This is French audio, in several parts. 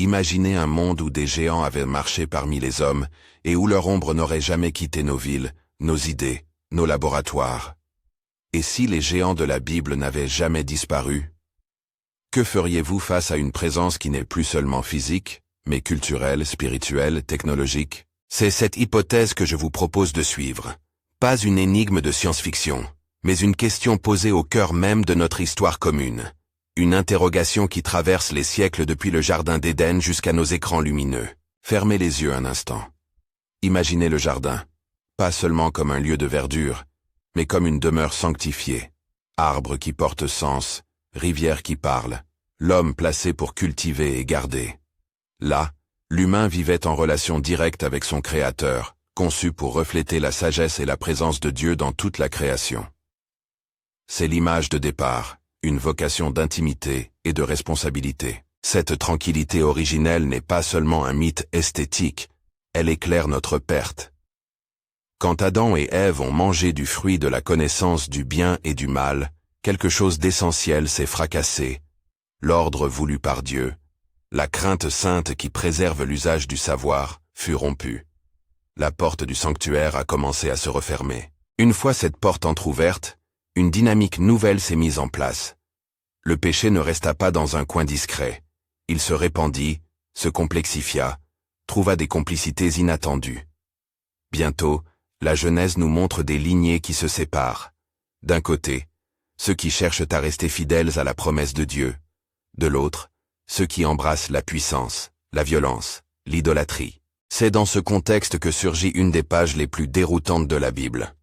Imaginez un monde où des géants avaient marché parmi les hommes et où leur ombre n'aurait jamais quitté nos villes, nos idées, nos laboratoires. Et si les géants de la Bible n'avaient jamais disparu? Que feriez-vous face à une présence qui n'est plus seulement physique, mais culturelle, spirituelle, technologique? C'est cette hypothèse que je vous propose de suivre. Pas une énigme de science-fiction, mais une question posée au cœur même de notre histoire commune. Une interrogation qui traverse les siècles depuis le jardin d'Éden jusqu'à nos écrans lumineux. Fermez les yeux un instant. Imaginez le jardin, pas seulement comme un lieu de verdure, mais comme une demeure sanctifiée. Arbres qui portent sens, rivières qui parlent, l'homme placé pour cultiver et garder. Là, l'humain vivait en relation directe avec son Créateur, conçu pour refléter la sagesse et la présence de Dieu dans toute la création. C'est l'image de départ, une vocation d'intimité et de responsabilité. Cette tranquillité originelle n'est pas seulement un mythe esthétique, elle éclaire notre perte. Quand Adam et Ève ont mangé du fruit de la connaissance du bien et du mal, quelque chose d'essentiel s'est fracassé. L'ordre voulu par Dieu, la crainte sainte qui préserve l'usage du savoir, fut rompue. La porte du sanctuaire a commencé à se refermer. Une fois cette porte entr'ouverte, une dynamique nouvelle s'est mise en place. Le péché ne resta pas dans un coin discret. Il se répandit, se complexifia, trouva des complicités inattendues. Bientôt, la Genèse nous montre des lignées qui se séparent. D'un côté, ceux qui cherchent à rester fidèles à la promesse de Dieu. De l'autre, ceux qui embrassent la puissance, la violence, l'idolâtrie. C'est dans ce contexte que surgit une des pages les plus déroutantes de la Bible.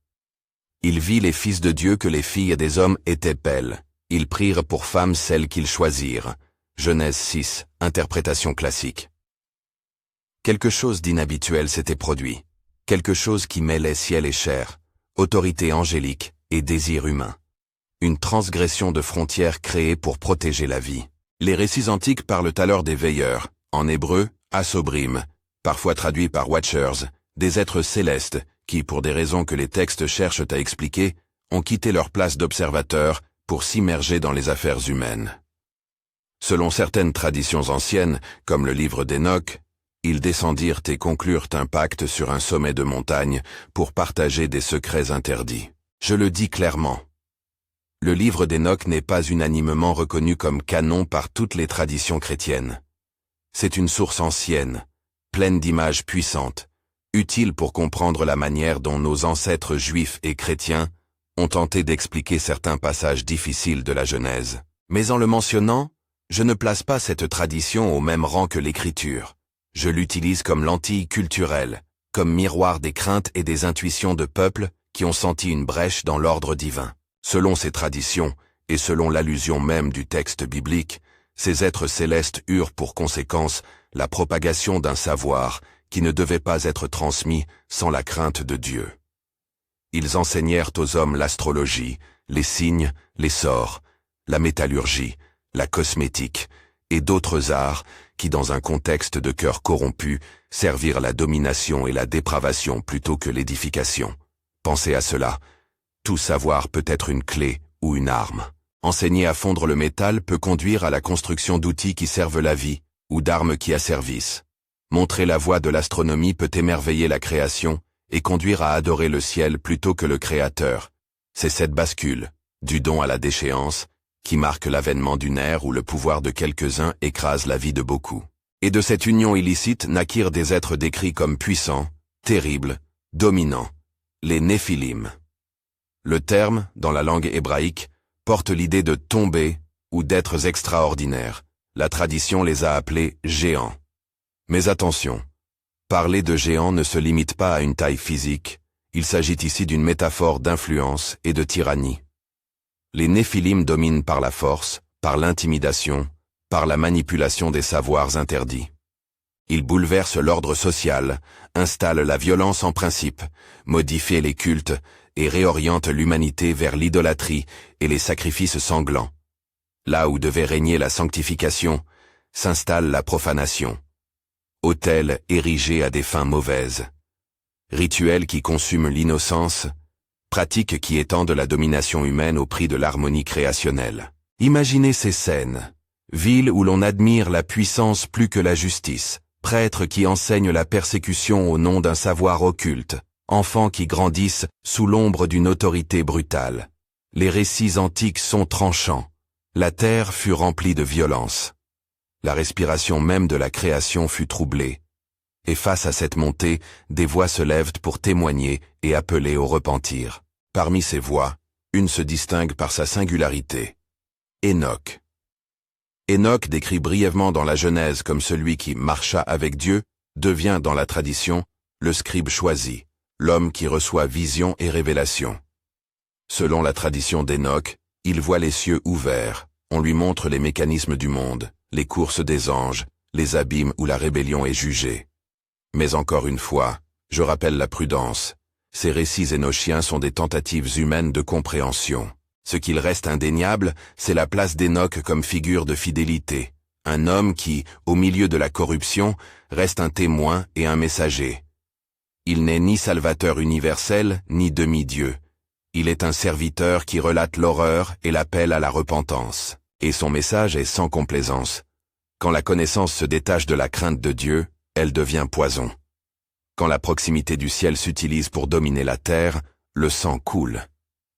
Il vit les fils de Dieu que les filles des hommes étaient belles. Ils prirent pour femmes celles qu'ils choisirent. Genèse 6, interprétation classique. Quelque chose d'inhabituel s'était produit. Quelque chose qui mêlait ciel et chair, autorité angélique et désir humain. Une transgression de frontières créée pour protéger la vie. Les récits antiques parlent alors des veilleurs, en hébreu, asobrim, parfois traduit par watchers, des êtres célestes qui, pour des raisons que les textes cherchent à expliquer, ont quitté leur place d'observateurs pour s'immerger dans les affaires humaines. Selon certaines traditions anciennes, comme le livre d'Enoch, ils descendirent et conclurent un pacte sur un sommet de montagne pour partager des secrets interdits. Je le dis clairement. Le livre d'Enoch n'est pas unanimement reconnu comme canon par toutes les traditions chrétiennes. C'est une source ancienne, pleine d'images puissantes, utile pour comprendre la manière dont nos ancêtres juifs et chrétiens ont tenté d'expliquer certains passages difficiles de la Genèse. Mais en le mentionnant, je ne place pas cette tradition au même rang que l'Écriture. Je l'utilise comme lentille culturelle, comme miroir des craintes et des intuitions de peuples qui ont senti une brèche dans l'ordre divin. Selon ces traditions, et selon l'allusion même du texte biblique, ces êtres célestes eurent pour conséquence la propagation d'un savoir qui ne devait pas être transmis sans la crainte de Dieu. Ils enseignèrent aux hommes l'astrologie, les signes, les sorts, la métallurgie, la cosmétique et d'autres arts qui, dans un contexte de cœur corrompu, servirent la domination et la dépravation plutôt que l'édification. Pensez à cela. Tout savoir peut être une clé ou une arme. Enseigner à fondre le métal peut conduire à la construction d'outils qui servent la vie ou d'armes qui asservissent. Montrer la voie de l'astronomie peut émerveiller la création et conduire à adorer le ciel plutôt que le Créateur. C'est cette bascule, du don à la déchéance, qui marque l'avènement d'une ère où le pouvoir de quelques-uns écrase la vie de beaucoup. Et de cette union illicite naquirent des êtres décrits comme puissants, terribles, dominants, les Néphilim. Le terme, dans la langue hébraïque, porte l'idée de tomber ou d'êtres extraordinaires. La tradition les a appelés géants. Mais attention, parler de géants ne se limite pas à une taille physique, il s'agit ici d'une métaphore d'influence et de tyrannie. Les Néphilim dominent par la force, par l'intimidation, par la manipulation des savoirs interdits. Ils bouleversent l'ordre social, installent la violence en principe, modifient les cultes et réorientent l'humanité vers l'idolâtrie et les sacrifices sanglants. Là où devait régner la sanctification, s'installe la profanation. Autels érigés à des fins mauvaises. Rituels qui consument l'innocence, pratiques qui étendent la domination humaine au prix de l'harmonie créationnelle. Imaginez ces scènes. Ville où l'on admire la puissance plus que la justice, prêtres qui enseignent la persécution au nom d'un savoir occulte, enfants qui grandissent sous l'ombre d'une autorité brutale. Les récits antiques sont tranchants. La terre fut remplie de violence. La respiration même de la création fut troublée. Et face à cette montée, des voix se lèvent pour témoigner et appeler au repentir. Parmi ces voix, une se distingue par sa singularité. Enoch. Enoch, décrit brièvement dans la Genèse comme celui qui marcha avec Dieu, devient dans la tradition le scribe choisi, l'homme qui reçoit vision et révélation. Selon la tradition d'Enoch, il voit les cieux ouverts, on lui montre les mécanismes du monde, les courses des anges, les abîmes où la rébellion est jugée. Mais encore une fois, je rappelle la prudence. Ces récits énochiens sont des tentatives humaines de compréhension. Ce qu'il reste indéniable, c'est la place d'Enoch comme figure de fidélité. Un homme qui, au milieu de la corruption, reste un témoin et un messager. Il n'est ni salvateur universel, ni demi-dieu. Il est un serviteur qui relate l'horreur et l'appel à la repentance. Et son message est sans complaisance. Quand la connaissance se détache de la crainte de Dieu, elle devient poison. Quand la proximité du ciel s'utilise pour dominer la terre, le sang coule.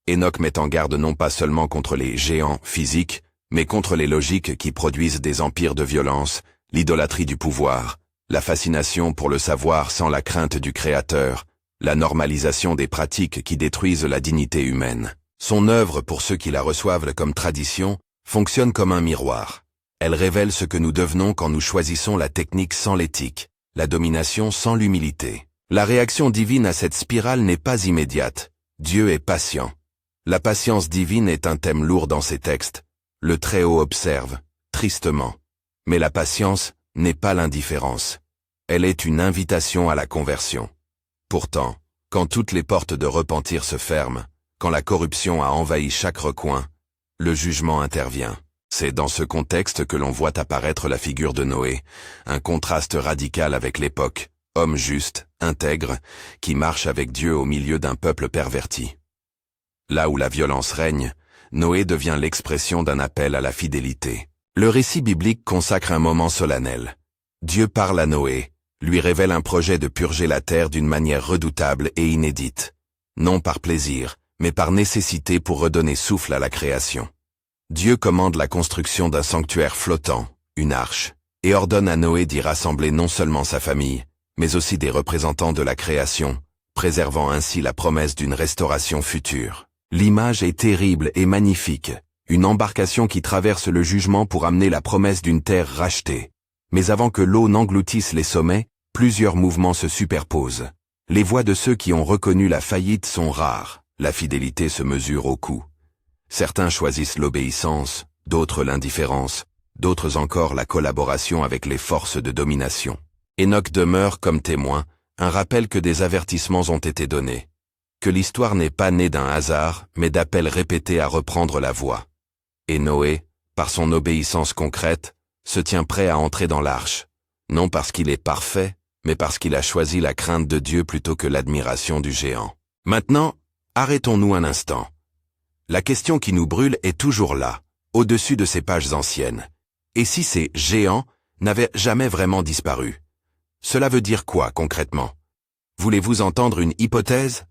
Enoch met en garde non pas seulement contre les géants physiques, mais contre les logiques qui produisent des empires de violence, l'idolâtrie du pouvoir, la fascination pour le savoir sans la crainte du Créateur, la normalisation des pratiques qui détruisent la dignité humaine. Son œuvre, pour ceux qui la reçoivent comme tradition, fonctionne comme un miroir. Elle révèle ce que nous devenons quand nous choisissons la technique sans l'éthique, la domination sans l'humilité. La réaction divine à cette spirale n'est pas immédiate. Dieu est patient. La patience divine est un thème lourd dans ces textes. Le Très-Haut observe, tristement. Mais la patience n'est pas l'indifférence. Elle est une invitation à la conversion. Pourtant, quand toutes les portes de repentir se ferment, quand la corruption a envahi chaque recoin, le jugement intervient. C'est dans ce contexte que l'on voit apparaître la figure de Noé, un contraste radical avec l'époque, homme juste, intègre, qui marche avec Dieu au milieu d'un peuple perverti. Là où la violence règne, Noé devient l'expression d'un appel à la fidélité. Le récit biblique consacre un moment solennel. Dieu parle à Noé, lui révèle un projet de purger la terre d'une manière redoutable et inédite. Non par plaisir, mais par nécessité pour redonner souffle à la création. Dieu commande la construction d'un sanctuaire flottant, une arche, et ordonne à Noé d'y rassembler non seulement sa famille, mais aussi des représentants de la création, préservant ainsi la promesse d'une restauration future. L'image est terrible et magnifique, une embarcation qui traverse le jugement pour amener la promesse d'une terre rachetée. Mais avant que l'eau n'engloutisse les sommets, plusieurs mouvements se superposent. Les voix de ceux qui ont reconnu la faillite sont rares, la fidélité se mesure au coût. Certains choisissent l'obéissance, d'autres l'indifférence, d'autres encore la collaboration avec les forces de domination. Enoch demeure comme témoin, un rappel que des avertissements ont été donnés. Que l'histoire n'est pas née d'un hasard, mais d'appels répétés à reprendre la voie. Et Noé, par son obéissance concrète, se tient prêt à entrer dans l'arche, non parce qu'il est parfait, mais parce qu'il a choisi la crainte de Dieu plutôt que l'admiration du géant. Maintenant, arrêtons-nous un instant. La question qui nous brûle est toujours là, au-dessus de ces pages anciennes. Et si ces géants n'avaient jamais vraiment disparu? Cela veut dire quoi concrètement? Voulez-vous entendre une hypothèse?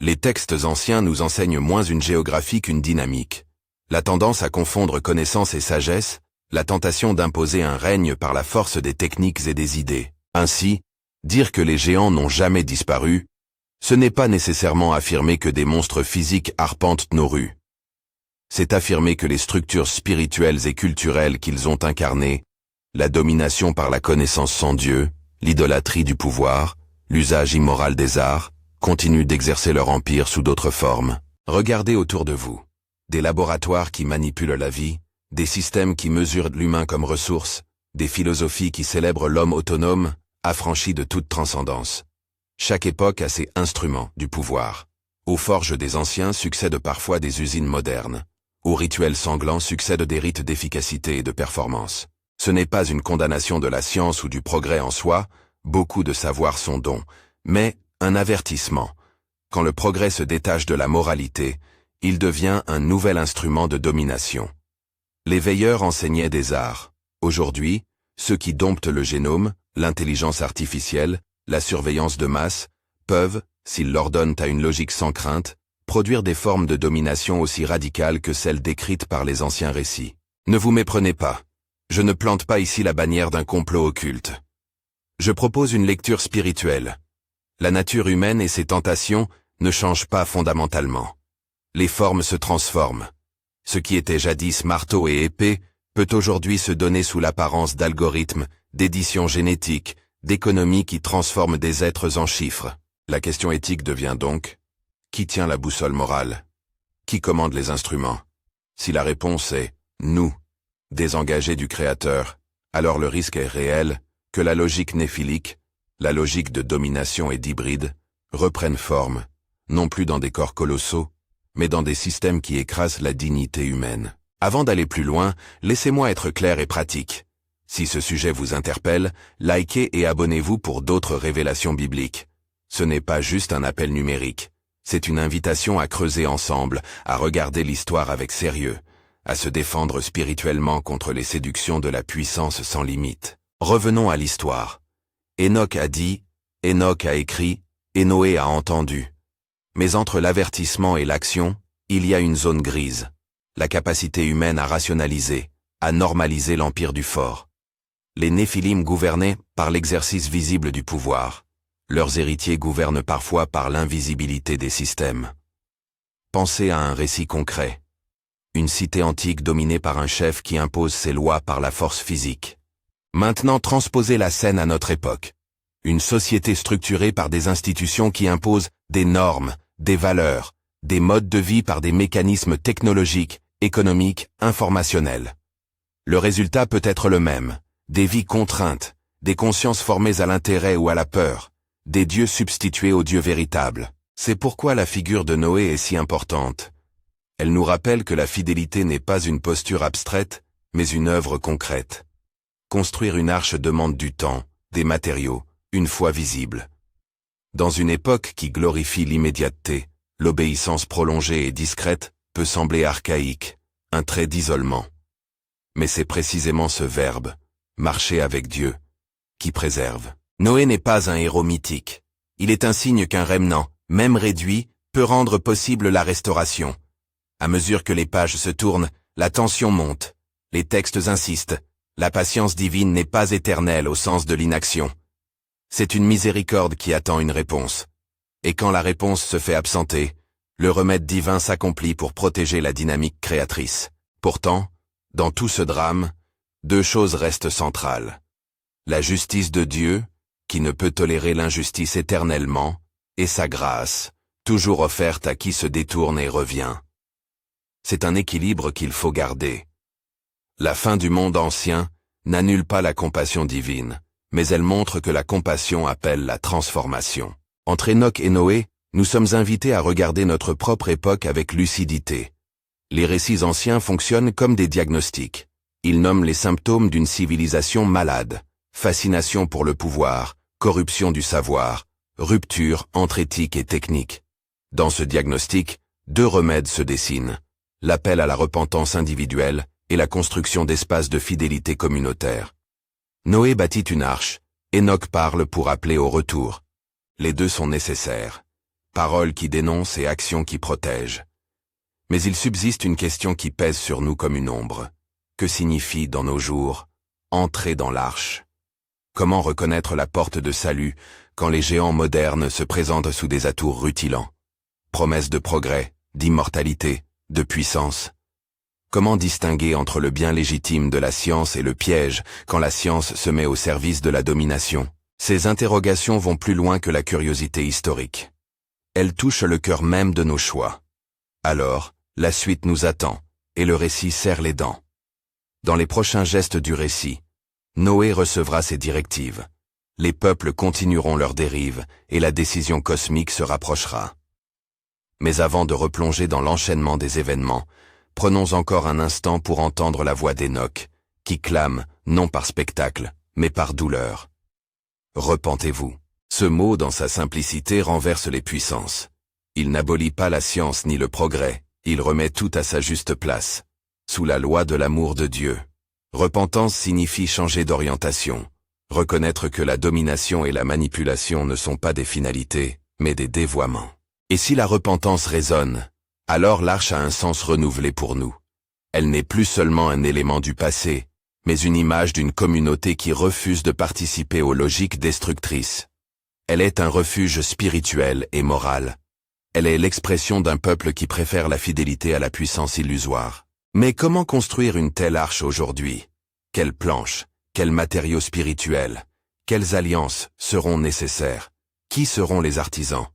Les textes anciens nous enseignent moins une géographie qu'une dynamique. La tendance à confondre connaissance et sagesse, la tentation d'imposer un règne par la force des techniques et des idées. Ainsi, dire que les géants n'ont jamais disparu, ce n'est pas nécessairement affirmer que des monstres physiques arpentent nos rues. C'est affirmer que les structures spirituelles et culturelles qu'ils ont incarnées, la domination par la connaissance sans Dieu, l'idolâtrie du pouvoir, l'usage immoral des arts, continuent d'exercer leur empire sous d'autres formes. Regardez autour de vous. Des laboratoires qui manipulent la vie, des systèmes qui mesurent l'humain comme ressource, des philosophies qui célèbrent l'homme autonome, affranchi de toute transcendance. Chaque époque a ses instruments du pouvoir. Aux forges des anciens succèdent parfois des usines modernes. Aux rituels sanglants succèdent des rites d'efficacité et de performance. Ce n'est pas une condamnation de la science ou du progrès en soi, beaucoup de savoirs sont dons, mais un avertissement. Quand le progrès se détache de la moralité, il devient un nouvel instrument de domination. Les veilleurs enseignaient des arts. Aujourd'hui, ceux qui domptent le génome, l'intelligence artificielle, la surveillance de masse, peuvent, s'ils l'ordonnent à une logique sans crainte, produire des formes de domination aussi radicales que celles décrites par les anciens récits. Ne vous méprenez pas. Je ne plante pas ici la bannière d'un complot occulte. Je propose une lecture spirituelle. La nature humaine et ses tentations ne changent pas fondamentalement. Les formes se transforment. Ce qui était jadis marteau et épée peut aujourd'hui se donner sous l'apparence d'algorithmes, d'éditions génétiques, d'économies qui transforment des êtres en chiffres. La question éthique devient donc, qui tient la boussole morale? Qui commande les instruments? Si la réponse est « nous », désengagés du Créateur, alors le risque est réel que la logique néphilique, la logique de domination et d'hybride, reprenne forme, non plus dans des corps colossaux, mais dans des systèmes qui écrasent la dignité humaine. Avant d'aller plus loin, laissez-moi être clair et pratique. Si ce sujet vous interpelle, likez et abonnez-vous pour d'autres révélations bibliques. Ce n'est pas juste un appel numérique. C'est une invitation à creuser ensemble, à regarder l'histoire avec sérieux, à se défendre spirituellement contre les séductions de la puissance sans limite. Revenons à l'histoire. Enoch a dit, Enoch a écrit, et Noé a entendu. Mais entre l'avertissement et l'action, il y a une zone grise. La capacité humaine à rationaliser, à normaliser l'empire du fort. Les Néphilim gouvernaient par l'exercice visible du pouvoir. Leurs héritiers gouvernent parfois par l'invisibilité des systèmes. Pensez à un récit concret. Une cité antique dominée par un chef qui impose ses lois par la force physique. Maintenant transposez la scène à notre époque. Une société structurée par des institutions qui imposent des normes, des valeurs, des modes de vie par des mécanismes technologiques, économiques, informationnels. Le résultat peut être le même, des vies contraintes, des consciences formées à l'intérêt ou à la peur, des dieux substitués aux dieux véritables. C'est pourquoi la figure de Noé est si importante. Elle nous rappelle que la fidélité n'est pas une posture abstraite, mais une œuvre concrète. Construire une arche demande du temps, des matériaux, une foi visible. Dans une époque qui glorifie l'immédiateté, l'obéissance prolongée et discrète peut sembler archaïque, un trait d'isolement. Mais c'est précisément ce verbe, marcher avec Dieu, qui préserve. Noé n'est pas un héros mythique. Il est un signe qu'un remnant, même réduit, peut rendre possible la restauration. À mesure que les pages se tournent, la tension monte, les textes insistent, la patience divine n'est pas éternelle au sens de l'inaction. C'est une miséricorde qui attend une réponse. Et quand la réponse se fait absenter, le remède divin s'accomplit pour protéger la dynamique créatrice. Pourtant, dans tout ce drame, deux choses restent centrales. La justice de Dieu, qui ne peut tolérer l'injustice éternellement, et sa grâce, toujours offerte à qui se détourne et revient. C'est un équilibre qu'il faut garder. La fin du monde ancien n'annule pas la compassion divine, mais elle montre que la compassion appelle la transformation. Entre Enoch et Noé, nous sommes invités à regarder notre propre époque avec lucidité. Les récits anciens fonctionnent comme des diagnostics. Ils nomment les symptômes d'une civilisation malade, fascination pour le pouvoir, corruption du savoir, rupture entre éthique et technique. Dans ce diagnostic, deux remèdes se dessinent, l'appel à la repentance individuelle et la construction d'espaces de fidélité communautaire. Noé bâtit une arche, Enoch parle pour appeler au retour. Les deux sont nécessaires. Paroles qui dénoncent et actions qui protègent. Mais il subsiste une question qui pèse sur nous comme une ombre. Que signifie, dans nos jours, entrer dans l'arche? Comment reconnaître la porte de salut quand les géants modernes se présentent sous des atours rutilants? Promesses de progrès, d'immortalité, de puissance. Comment distinguer entre le bien légitime de la science et le piège quand la science se met au service de la domination? Ces interrogations vont plus loin que la curiosité historique. Elles touchent le cœur même de nos choix. Alors, la suite nous attend, et le récit serre les dents. Dans les prochains gestes du récit, Noé recevra ses directives. Les peuples continueront leur dérive, et la décision cosmique se rapprochera. Mais avant de replonger dans l'enchaînement des événements, prenons encore un instant pour entendre la voix d'Enoch, qui clame, non par spectacle, mais par douleur. Repentez-vous. Ce mot, dans sa simplicité, renverse les puissances. Il n'abolit pas la science ni le progrès, il remet tout à sa juste place. sous la loi de l'amour de Dieu. Repentance signifie changer d'orientation, reconnaître que la domination et la manipulation ne sont pas des finalités, mais des dévoiements. Et si la repentance résonne, alors l'arche a un sens renouvelé pour nous. Elle n'est plus seulement un élément du passé, mais une image d'une communauté qui refuse de participer aux logiques destructrices. Elle est un refuge spirituel et moral. Elle est l'expression d'un peuple qui préfère la fidélité à la puissance illusoire. Mais comment construire une telle arche aujourd'hui? Quelles planches, quels matériaux spirituels, quelles alliances seront nécessaires? Qui seront les artisans?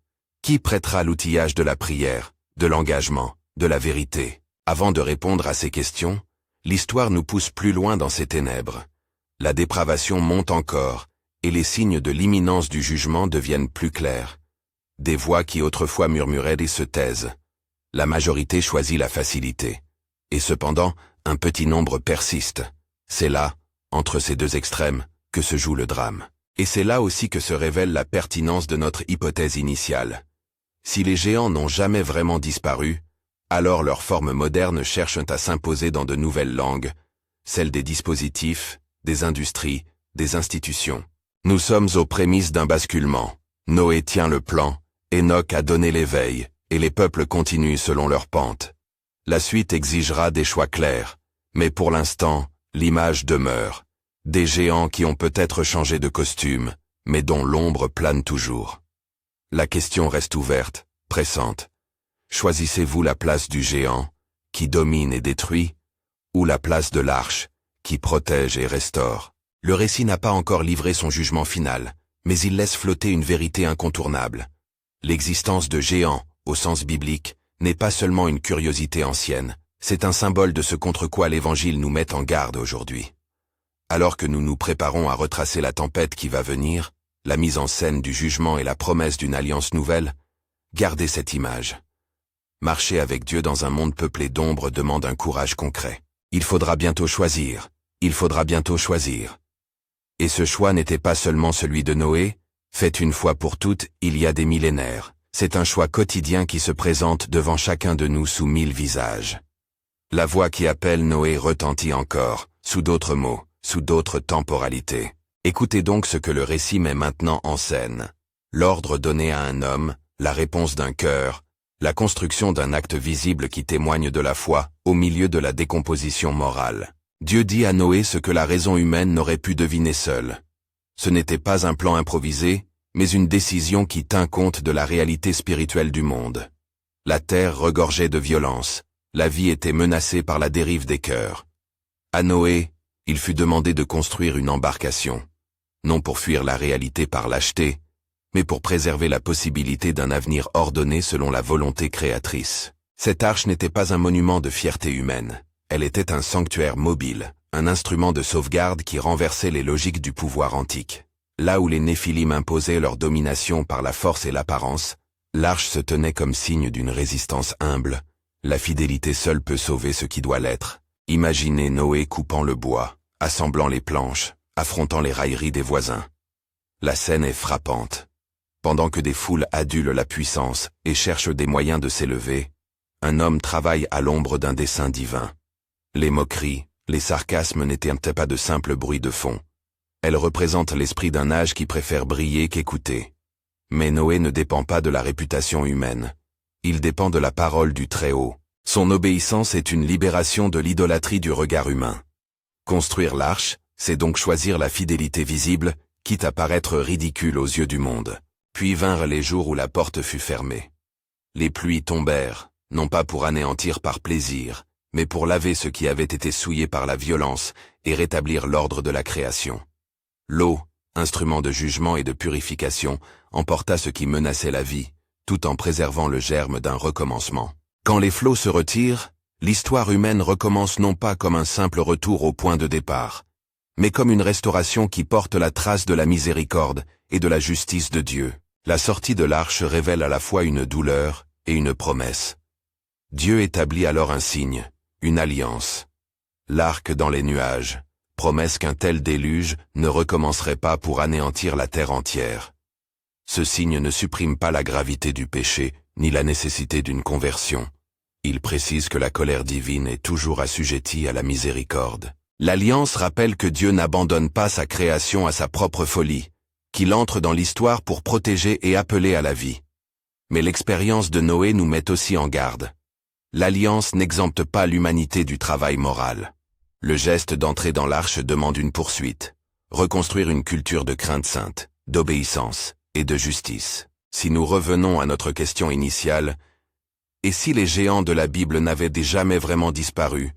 Qui prêtera l'outillage de la prière, de l'engagement, de la vérité? Avant de répondre à ces questions, l'histoire nous pousse plus loin dans ces ténèbres. La dépravation monte encore, et les signes de l'imminence du jugement deviennent plus clairs. Des voix qui autrefois murmuraient et se taisent. La majorité choisit la facilité. Et cependant, un petit nombre persiste. C'est là, entre ces deux extrêmes, que se joue le drame. Et c'est là aussi que se révèle la pertinence de notre hypothèse initiale. Si les géants n'ont jamais vraiment disparu, alors leurs formes modernes cherchent à s'imposer dans de nouvelles langues, celles des dispositifs, des industries, des institutions. Nous sommes aux prémices d'un basculement. Noé tient le plan, Enoch a donné l'éveil, et les peuples continuent selon leur pente. La suite exigera des choix clairs, mais pour l'instant, l'image demeure. Des géants qui ont peut-être changé de costume, mais dont l'ombre plane toujours. La question reste ouverte, pressante. Choisissez-vous la place du géant, qui domine et détruit, ou la place de l'arche, qui protège et restaure? Le récit n'a pas encore livré son jugement final, mais il laisse flotter une vérité incontournable. L'existence de géants, au sens biblique, n'est pas seulement une curiosité ancienne, c'est un symbole de ce contre quoi l'Évangile nous met en garde aujourd'hui. Alors que nous nous préparons à retracer la tempête qui va venir, la mise en scène du jugement et la promesse d'une alliance nouvelle, gardez cette image. Marcher avec Dieu dans un monde peuplé d'ombre demande un courage concret. Il faudra bientôt choisir. Il faudra bientôt choisir. Et ce choix n'était pas seulement celui de Noé, fait une fois pour toutes, il y a des millénaires. C'est un choix quotidien qui se présente devant chacun de nous sous 1000 visages. La voix qui appelle Noé retentit encore, sous d'autres mots, sous d'autres temporalités. Écoutez donc ce que le récit met maintenant en scène. L'ordre donné à un homme, la réponse d'un cœur, la construction d'un acte visible qui témoigne de la foi, au milieu de la décomposition morale. Dieu dit à Noé ce que la raison humaine n'aurait pu deviner seule. Ce n'était pas un plan improvisé, mais une décision qui tint compte de la réalité spirituelle du monde. La terre regorgeait de violence, la vie était menacée par la dérive des cœurs. À Noé, il fut demandé de construire une embarcation, non pour fuir la réalité par lâcheté, mais pour préserver la possibilité d'un avenir ordonné selon la volonté créatrice. Cette arche n'était pas un monument de fierté humaine, elle était un sanctuaire mobile, un instrument de sauvegarde qui renversait les logiques du pouvoir antique. Là où les Néphilim imposaient leur domination par la force et l'apparence, l'arche se tenait comme signe d'une résistance humble. La fidélité seule peut sauver ce qui doit l'être. Imaginez Noé coupant le bois, assemblant les planches, affrontant les railleries des voisins. La scène est frappante. Pendant que des foules adulent la puissance et cherchent des moyens de s'élever, un homme travaille à l'ombre d'un dessein divin. Les moqueries, les sarcasmes n'étaient pas de simples bruits de fond. Elles représentent l'esprit d'un âge qui préfère briller qu'écouter. Mais Noé ne dépend pas de la réputation humaine. Il dépend de la parole du Très-Haut. Son obéissance est une libération de l'idolâtrie du regard humain. Construire l'arche, c'est donc choisir la fidélité visible, quitte à paraître ridicule aux yeux du monde. Puis vinrent les jours où la porte fut fermée. Les pluies tombèrent, non pas pour anéantir par plaisir, mais pour laver ce qui avait été souillé par la violence et rétablir l'ordre de la création. L'eau, instrument de jugement et de purification, emporta ce qui menaçait la vie, tout en préservant le germe d'un recommencement. Quand les flots se retirent, l'histoire humaine recommence non pas comme un simple retour au point de départ, mais comme une restauration qui porte la trace de la miséricorde et de la justice de Dieu. La sortie de l'arche révèle à la fois une douleur et une promesse. Dieu établit alors un signe, une alliance. L'arc dans les nuages, promesse qu'un tel déluge ne recommencerait pas pour anéantir la terre entière. Ce signe ne supprime pas la gravité du péché, ni la nécessité d'une conversion. Il précise que la colère divine est toujours assujettie à la miséricorde. L'Alliance rappelle que Dieu n'abandonne pas sa création à sa propre folie, qu'il entre dans l'histoire pour protéger et appeler à la vie. Mais l'expérience de Noé nous met aussi en garde. L'Alliance n'exempte pas l'humanité du travail moral. Le geste d'entrer dans l'arche demande une poursuite, reconstruire une culture de crainte sainte, d'obéissance et de justice. Si nous revenons à notre question initiale, et si les géants de la Bible n'avaient jamais vraiment disparu,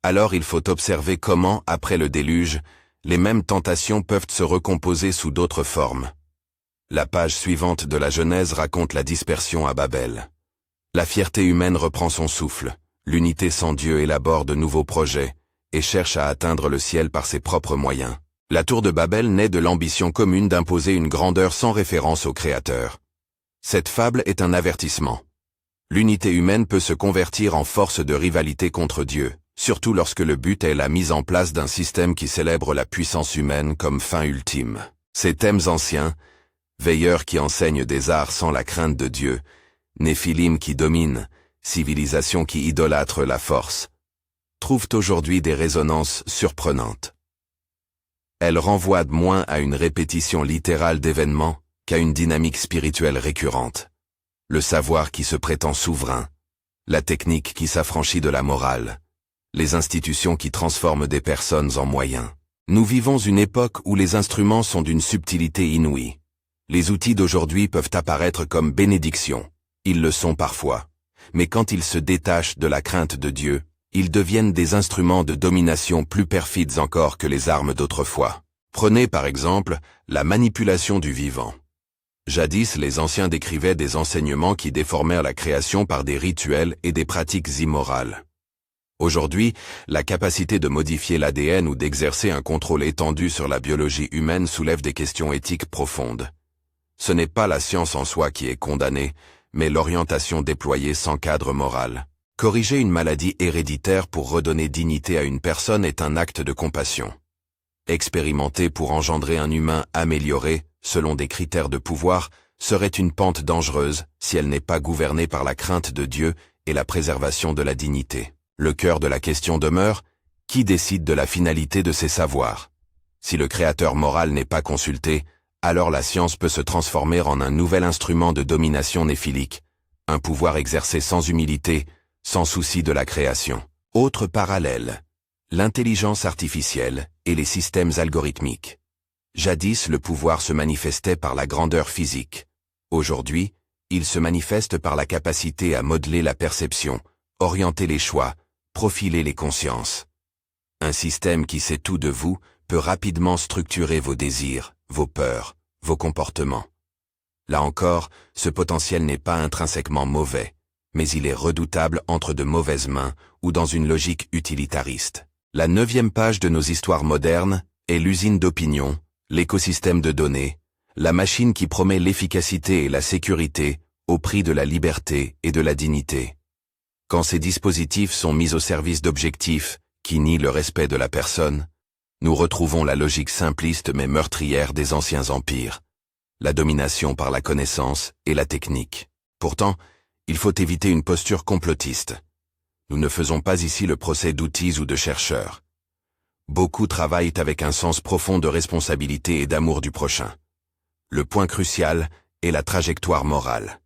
alors il faut observer comment, après le déluge, les mêmes tentations peuvent se recomposer sous d'autres formes. La page suivante de la Genèse raconte la dispersion à Babel. La fierté humaine reprend son souffle, l'unité sans Dieu élabore de nouveaux projets, et cherche à atteindre le ciel par ses propres moyens. La tour de Babel naît de l'ambition commune d'imposer une grandeur sans référence au Créateur. Cette fable est un avertissement. L'unité humaine peut se convertir en force de rivalité contre Dieu, surtout lorsque le but est la mise en place d'un système qui célèbre la puissance humaine comme fin ultime. Ces thèmes anciens, veilleurs qui enseignent des arts sans la crainte de Dieu, Néphilim qui dominent, civilisation qui idolâtre la force, trouvent aujourd'hui des résonances surprenantes. Elles renvoient moins à une répétition littérale d'événements qu'à une dynamique spirituelle récurrente. Le savoir qui se prétend souverain, la technique qui s'affranchit de la morale, les institutions qui transforment des personnes en moyens. Nous vivons une époque où les instruments sont d'une subtilité inouïe. Les outils d'aujourd'hui peuvent apparaître comme bénédictions. Ils le sont parfois. Mais quand ils se détachent de la crainte de Dieu, ils deviennent des instruments de domination plus perfides encore que les armes d'autrefois. Prenez par exemple la manipulation du vivant. Jadis, les anciens décrivaient des enseignements qui déformèrent la création par des rituels et des pratiques immorales. Aujourd'hui, la capacité de modifier l'ADN ou d'exercer un contrôle étendu sur la biologie humaine soulève des questions éthiques profondes. Ce n'est pas la science en soi qui est condamnée, mais l'orientation déployée sans cadre moral. Corriger une maladie héréditaire pour redonner dignité à une personne est un acte de compassion. Expérimenter pour engendrer un humain amélioré, selon des critères de pouvoir, serait une pente dangereuse si elle n'est pas gouvernée par la crainte de Dieu et la préservation de la dignité. Le cœur de la question demeure, qui décide de la finalité de ces savoirs? Si le créateur moral n'est pas consulté, alors la science peut se transformer en un nouvel instrument de domination néphilique, un pouvoir exercé sans humilité, sans souci de la création. Autre parallèle, l'intelligence artificielle et les systèmes algorithmiques. Jadis, le pouvoir se manifestait par la grandeur physique. Aujourd'hui, il se manifeste par la capacité à modeler la perception, orienter les choix, profiler les consciences. Un système qui sait tout de vous peut rapidement structurer vos désirs, vos peurs, vos comportements. Là encore, ce potentiel n'est pas intrinsèquement mauvais, mais il est redoutable entre de mauvaises mains ou dans une logique utilitariste. La 9e page de nos histoires modernes est l'usine d'opinion, l'écosystème de données, la machine qui promet l'efficacité et la sécurité au prix de la liberté et de la dignité. Quand ces dispositifs sont mis au service d'objectifs qui nient le respect de la personne, nous retrouvons la logique simpliste mais meurtrière des anciens empires, la domination par la connaissance et la technique. Pourtant, il faut éviter une posture complotiste. Nous ne faisons pas ici le procès d'outils ou de chercheurs. Beaucoup travaillent avec un sens profond de responsabilité et d'amour du prochain. Le point crucial est la trajectoire morale.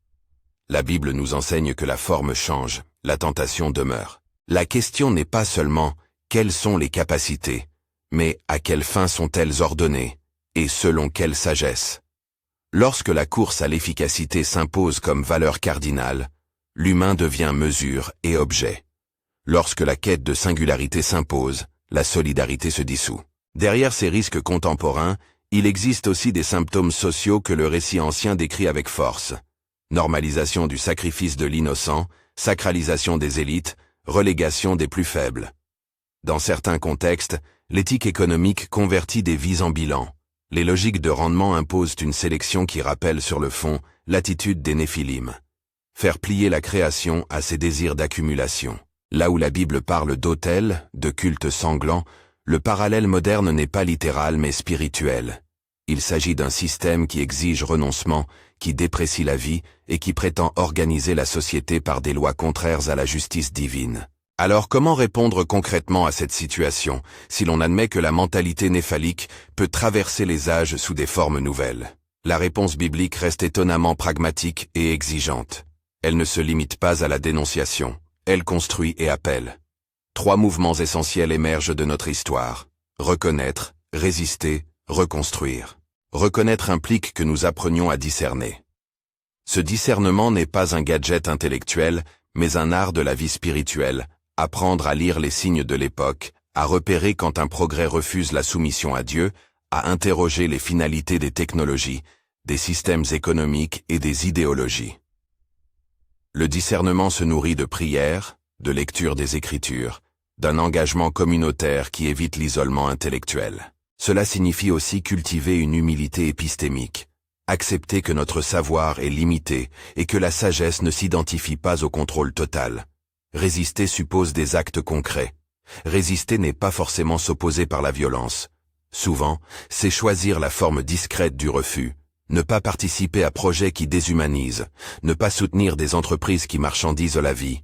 La Bible nous enseigne que la forme change, la tentation demeure. La question n'est pas seulement quelles sont les capacités, mais à quelle fin sont-elles ordonnées, et selon quelle sagesse. Lorsque la course à l'efficacité s'impose comme valeur cardinale, l'humain devient mesure et objet. Lorsque la quête de singularité s'impose, la solidarité se dissout. Derrière ces risques contemporains, il existe aussi des symptômes sociaux que le récit ancien décrit avec force. Normalisation du sacrifice de l'innocent, sacralisation des élites, relégation des plus faibles. Dans certains contextes, l'éthique économique convertit des vies en bilan. Les logiques de rendement imposent une sélection qui rappelle sur le fond l'attitude des Néphilim. Faire plier la création à ses désirs d'accumulation. Là où la Bible parle d'autel, de culte sanglant, le parallèle moderne n'est pas littéral mais spirituel. Il s'agit d'un système qui exige renoncement, qui déprécie la vie et qui prétend organiser la société par des lois contraires à la justice divine. Alors comment répondre concrètement à cette situation, si l'on admet que la mentalité néphalique peut traverser les âges sous des formes nouvelles? La réponse biblique reste étonnamment pragmatique et exigeante. Elle ne se limite pas à la dénonciation, elle construit et appelle. 3 mouvements essentiels émergent de notre histoire. Reconnaître, résister, reconstruire. Reconnaître implique que nous apprenions à discerner. Ce discernement n'est pas un gadget intellectuel, mais un art de la vie spirituelle, apprendre à lire les signes de l'époque, à repérer quand un progrès refuse la soumission à Dieu, à interroger les finalités des technologies, des systèmes économiques et des idéologies. Le discernement se nourrit de prières, de lecture des Écritures, d'un engagement communautaire qui évite l'isolement intellectuel. Cela signifie aussi cultiver une humilité épistémique, accepter que notre savoir est limité et que la sagesse ne s'identifie pas au contrôle total. Résister suppose des actes concrets. Résister n'est pas forcément s'opposer par la violence. Souvent, c'est choisir la forme discrète du refus, ne pas participer à projets qui déshumanisent, ne pas soutenir des entreprises qui marchandisent la vie,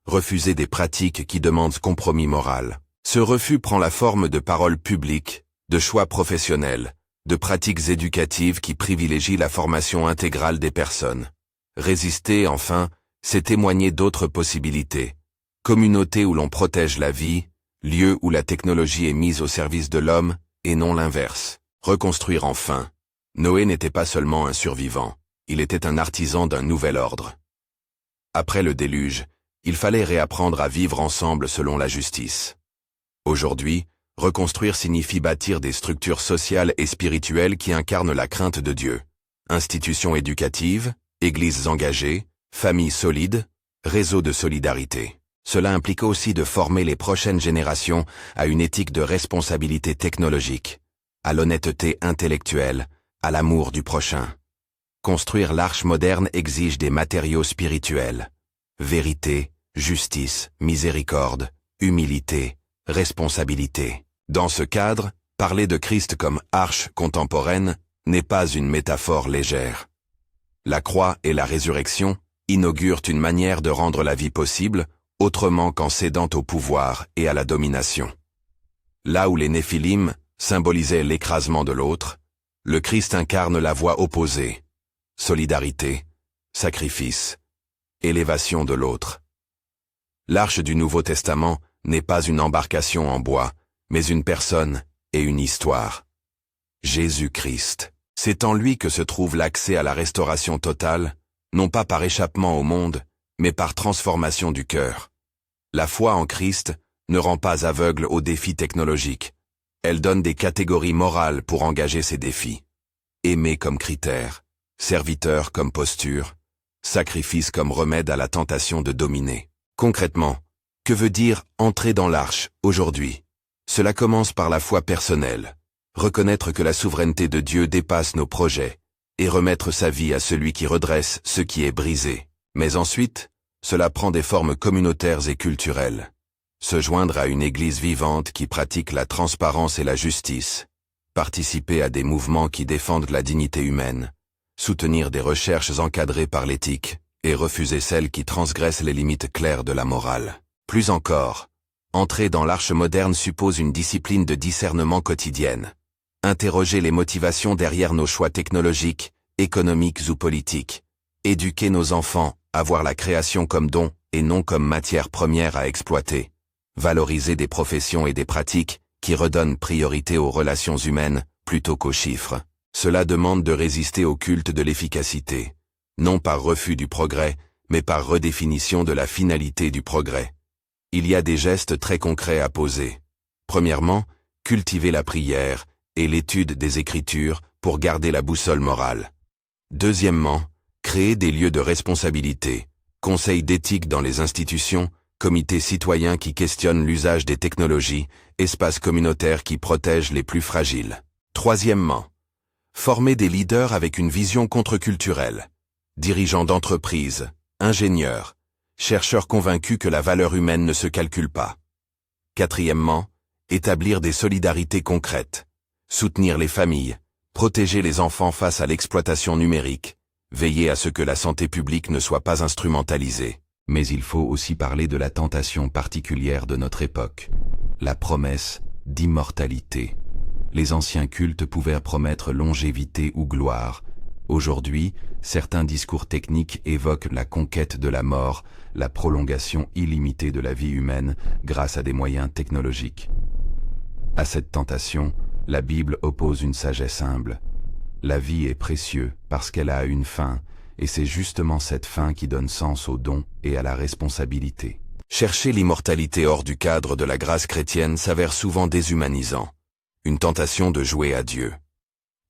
refuser des pratiques qui demandent compromis moral. Ce refus prend la forme de paroles publiques, de choix professionnels, de pratiques éducatives qui privilégient la formation intégrale des personnes. Résister, enfin, c'est témoigner d'autres possibilités. Communauté où l'on protège la vie, lieu où la technologie est mise au service de l'homme, et non l'inverse. Reconstruire enfin. Noé n'était pas seulement un survivant, il était un artisan d'un nouvel ordre. Après le déluge, il fallait réapprendre à vivre ensemble selon la justice. Aujourd'hui, reconstruire signifie bâtir des structures sociales et spirituelles qui incarnent la crainte de Dieu. Institutions éducatives, églises engagées, familles solides, réseaux de solidarité. Cela implique aussi de former les prochaines générations à une éthique de responsabilité technologique, à l'honnêteté intellectuelle, à l'amour du prochain. Construire l'arche moderne exige des matériaux spirituels. Vérité, justice, miséricorde, humilité, responsabilité. Dans ce cadre, parler de Christ comme arche contemporaine n'est pas une métaphore légère. La croix et la résurrection inaugurent une manière de rendre la vie possible, autrement qu'en cédant au pouvoir et à la domination. Là où les Néphilim symbolisaient l'écrasement de l'autre, le Christ incarne la voie opposée. Solidarité, sacrifice, élévation de l'autre. L'arche du Nouveau Testament n'est pas une embarcation en bois, mais une personne et une histoire. Jésus-Christ. C'est en lui que se trouve l'accès à la restauration totale, non pas par échappement au monde, mais par transformation du cœur. La foi en Christ ne rend pas aveugle aux défis technologiques. Elle donne des catégories morales pour engager ces défis. Aimer comme critère, serviteur comme posture, sacrifice comme remède à la tentation de dominer. Concrètement, que veut dire entrer dans l'arche aujourd'hui? Cela commence par la foi personnelle, reconnaître que la souveraineté de Dieu dépasse nos projets, et remettre sa vie à celui qui redresse ce qui est brisé. Mais ensuite, cela prend des formes communautaires et culturelles. Se joindre à une église vivante qui pratique la transparence et la justice, participer à des mouvements qui défendent la dignité humaine, soutenir des recherches encadrées par l'éthique, et refuser celles qui transgressent les limites claires de la morale. Plus encore, entrer dans l'arche moderne suppose une discipline de discernement quotidienne. Interroger les motivations derrière nos choix technologiques, économiques ou politiques. Éduquer nos enfants à voir la création comme don et non comme matière première à exploiter. Valoriser des professions et des pratiques qui redonnent priorité aux relations humaines plutôt qu'aux chiffres. Cela demande de résister au culte de l'efficacité, non par refus du progrès, mais par redéfinition de la finalité du progrès. Il y a des gestes très concrets à poser. Premièrement, cultiver la prière et l'étude des Écritures pour garder la boussole morale. Deuxièmement, créer des lieux de responsabilité, conseils d'éthique dans les institutions, comités citoyens qui questionnent l'usage des technologies, espaces communautaires qui protègent les plus fragiles. Troisièmement, former des leaders avec une vision contre-culturelle, dirigeants d'entreprises, ingénieurs, chercheurs convaincus que la valeur humaine ne se calcule pas. Quatrièmement, établir des solidarités concrètes, soutenir les familles, Protégez les enfants face à l'exploitation numérique. Veillez à ce que la santé publique ne soit pas instrumentalisée. Mais il faut aussi parler de la tentation particulière de notre époque, la promesse d'immortalité. Les anciens cultes pouvaient promettre longévité ou gloire. Aujourd'hui, certains discours techniques évoquent la conquête de la mort, la prolongation illimitée de la vie humaine grâce à des moyens technologiques. À cette tentation, la Bible oppose une sagesse humble. La vie est précieuse parce qu'elle a une fin, et c'est justement cette fin qui donne sens au don et à la responsabilité. Chercher l'immortalité hors du cadre de la grâce chrétienne s'avère souvent déshumanisant. Une tentation de jouer à Dieu.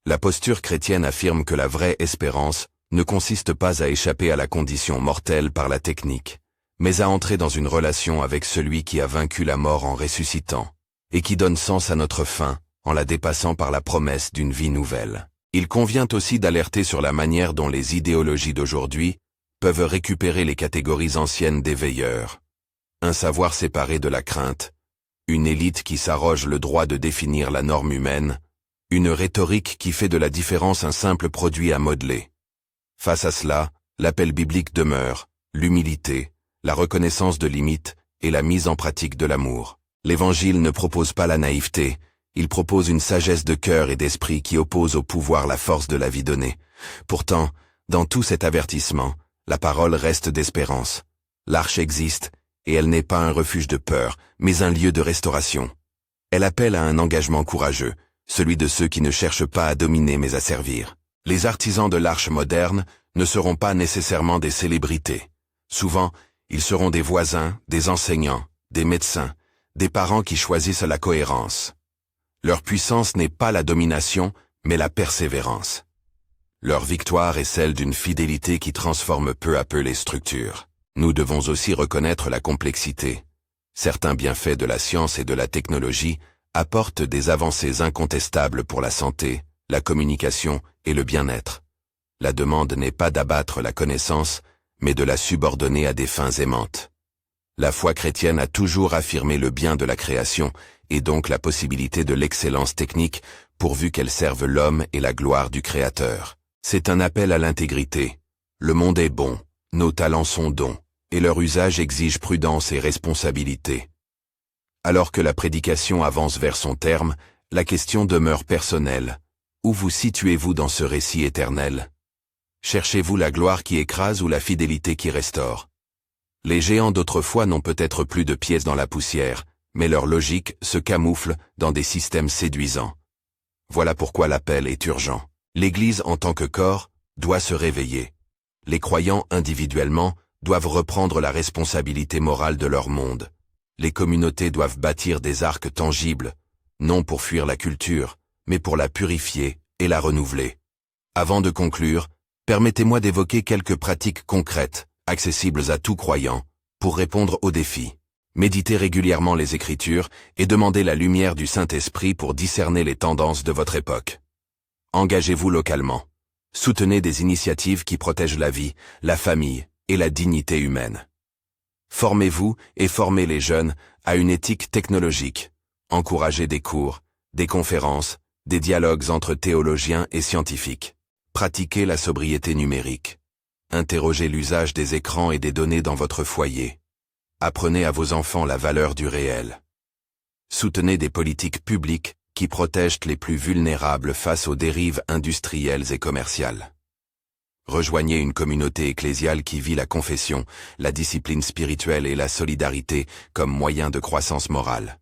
La posture chrétienne affirme que la vraie espérance ne consiste pas à échapper à la condition mortelle par la technique, mais à entrer dans une relation avec celui qui a vaincu la mort en ressuscitant, et qui donne sens à notre fin en la dépassant par la promesse d'une vie nouvelle. Il convient aussi d'alerter sur la manière dont les idéologies d'aujourd'hui peuvent récupérer les catégories anciennes des veilleurs. Un savoir séparé de la crainte, une élite qui s'arroge le droit de définir la norme humaine, une rhétorique qui fait de la différence un simple produit à modeler. Face à cela, l'appel biblique demeure, l'humilité, la reconnaissance de limites et la mise en pratique de l'amour. L'Évangile ne propose pas la naïveté, il propose une sagesse de cœur et d'esprit qui oppose au pouvoir la force de la vie donnée. Pourtant, dans tout cet avertissement, la parole reste d'espérance. L'arche existe, et elle n'est pas un refuge de peur, mais un lieu de restauration. Elle appelle à un engagement courageux, celui de ceux qui ne cherchent pas à dominer mais à servir. Les artisans de l'arche moderne ne seront pas nécessairement des célébrités. Souvent, ils seront des voisins, des enseignants, des médecins, des parents qui choisissent la cohérence. Leur puissance n'est pas la domination, mais la persévérance. Leur victoire est celle d'une fidélité qui transforme peu à peu les structures. Nous devons aussi reconnaître la complexité. Certains bienfaits de la science et de la technologie apportent des avancées incontestables pour la santé, la communication et le bien-être. La demande n'est pas d'abattre la connaissance, mais de la subordonner à des fins aimantes. La foi chrétienne a toujours affirmé le bien de la création et donc la possibilité de l'excellence technique pourvu qu'elle serve l'homme et la gloire du Créateur. C'est un appel à l'intégrité. Le monde est bon, nos talents sont dons, et leur usage exige prudence et responsabilité. Alors que la prédication avance vers son terme, la question demeure personnelle. Où vous situez-vous dans ce récit éternel? Cherchez-vous la gloire qui écrase ou la fidélité qui restaure? Les géants d'autrefois n'ont peut-être plus de pièces dans la poussière, mais leur logique se camoufle dans des systèmes séduisants. Voilà pourquoi l'appel est urgent. L'Église en tant que corps doit se réveiller. Les croyants individuellement doivent reprendre la responsabilité morale de leur monde. Les communautés doivent bâtir des arcs tangibles, non pour fuir la culture, mais pour la purifier et la renouveler. Avant de conclure, permettez-moi d'évoquer quelques pratiques concrètes, accessibles à tout croyant, pour répondre aux défis. Méditez régulièrement les Écritures et demandez la lumière du Saint-Esprit pour discerner les tendances de votre époque. Engagez-vous localement. Soutenez des initiatives qui protègent la vie, la famille et la dignité humaine. Formez-vous et formez les jeunes à une éthique technologique. Encouragez des cours, des conférences, des dialogues entre théologiens et scientifiques. Pratiquez la sobriété numérique. Interrogez l'usage des écrans et des données dans votre foyer. Apprenez à vos enfants la valeur du réel. Soutenez des politiques publiques qui protègent les plus vulnérables face aux dérives industrielles et commerciales. Rejoignez une communauté ecclésiale qui vit la confession, la discipline spirituelle et la solidarité comme moyen de croissance morale.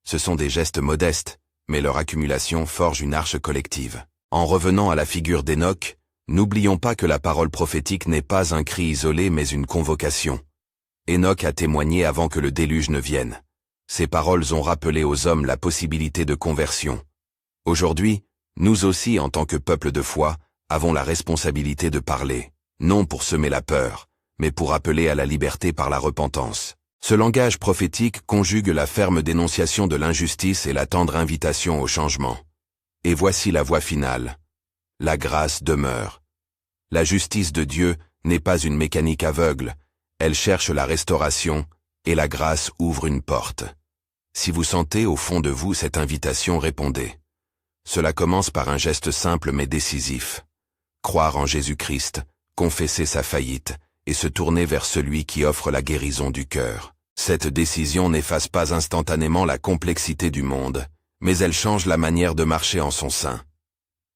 Ce sont des gestes modestes, mais leur accumulation forge une arche collective. En revenant à la figure d'Hénoch, n'oublions pas que la parole prophétique n'est pas un cri isolé mais une convocation. Hénoch a témoigné avant que le déluge ne vienne. Ces paroles ont rappelé aux hommes la possibilité de conversion. Aujourd'hui, nous aussi en tant que peuple de foi, avons la responsabilité de parler, non pour semer la peur, mais pour appeler à la liberté par la repentance. Ce langage prophétique conjugue la ferme dénonciation de l'injustice et la tendre invitation au changement. Et voici la voie finale. La grâce demeure. La justice de Dieu n'est pas une mécanique aveugle, elle cherche la restauration, et la grâce ouvre une porte. Si vous sentez au fond de vous cette invitation, répondez. Cela commence par un geste simple mais décisif. Croire en Jésus-Christ, confesser sa faillite, et se tourner vers celui qui offre la guérison du cœur. Cette décision n'efface pas instantanément la complexité du monde, mais elle change la manière de marcher en son sein.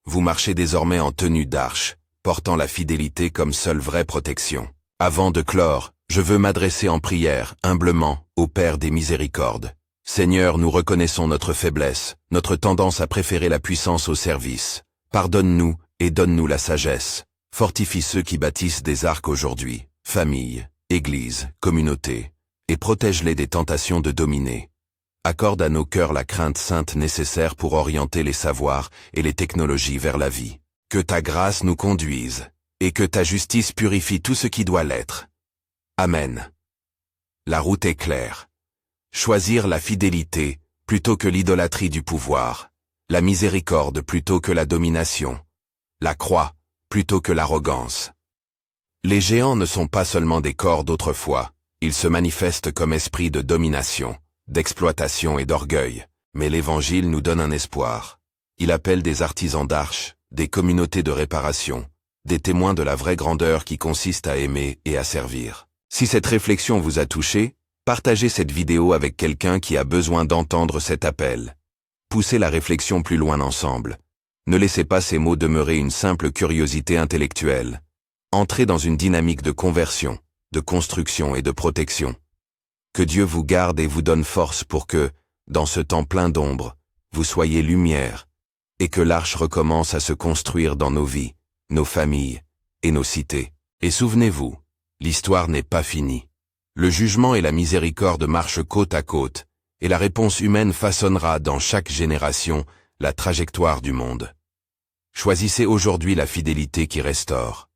Vous marchez désormais en tenue d'arche, portant la fidélité comme seule vraie protection. Avant de clore, je veux m'adresser en prière, humblement, au Père des miséricordes. Seigneur, nous reconnaissons notre faiblesse, notre tendance à préférer la puissance au service. Pardonne-nous et donne-nous la sagesse. Fortifie ceux qui bâtissent des arcs aujourd'hui, famille, église, communauté, et protège-les des tentations de dominer. Accorde à nos cœurs la crainte sainte nécessaire pour orienter les savoirs et les technologies vers la vie. Que ta grâce nous conduise, et que ta justice purifie tout ce qui doit l'être. Amen. La route est claire. Choisir la fidélité plutôt que l'idolâtrie du pouvoir, la miséricorde plutôt que la domination, la croix plutôt que l'arrogance. Les géants ne sont pas seulement des corps d'autrefois, ils se manifestent comme esprits de domination, d'exploitation et d'orgueil, mais l'Évangile nous donne un espoir. Il appelle des artisans d'arches, des communautés de réparation, des témoins de la vraie grandeur qui consiste à aimer et à servir. Si cette réflexion vous a touché, partagez cette vidéo avec quelqu'un qui a besoin d'entendre cet appel. Poussez la réflexion plus loin ensemble. Ne laissez pas ces mots demeurer une simple curiosité intellectuelle. Entrez dans une dynamique de conversion, de construction et de protection. Que Dieu vous garde et vous donne force pour que, dans ce temps plein d'ombre, vous soyez lumière, et que l'arche recommence à se construire dans nos vies, nos familles et nos cités. Et souvenez-vous, l'histoire n'est pas finie. Le jugement et la miséricorde marchent côte à côte, et la réponse humaine façonnera dans chaque génération la trajectoire du monde. Choisissez aujourd'hui la fidélité qui restaure.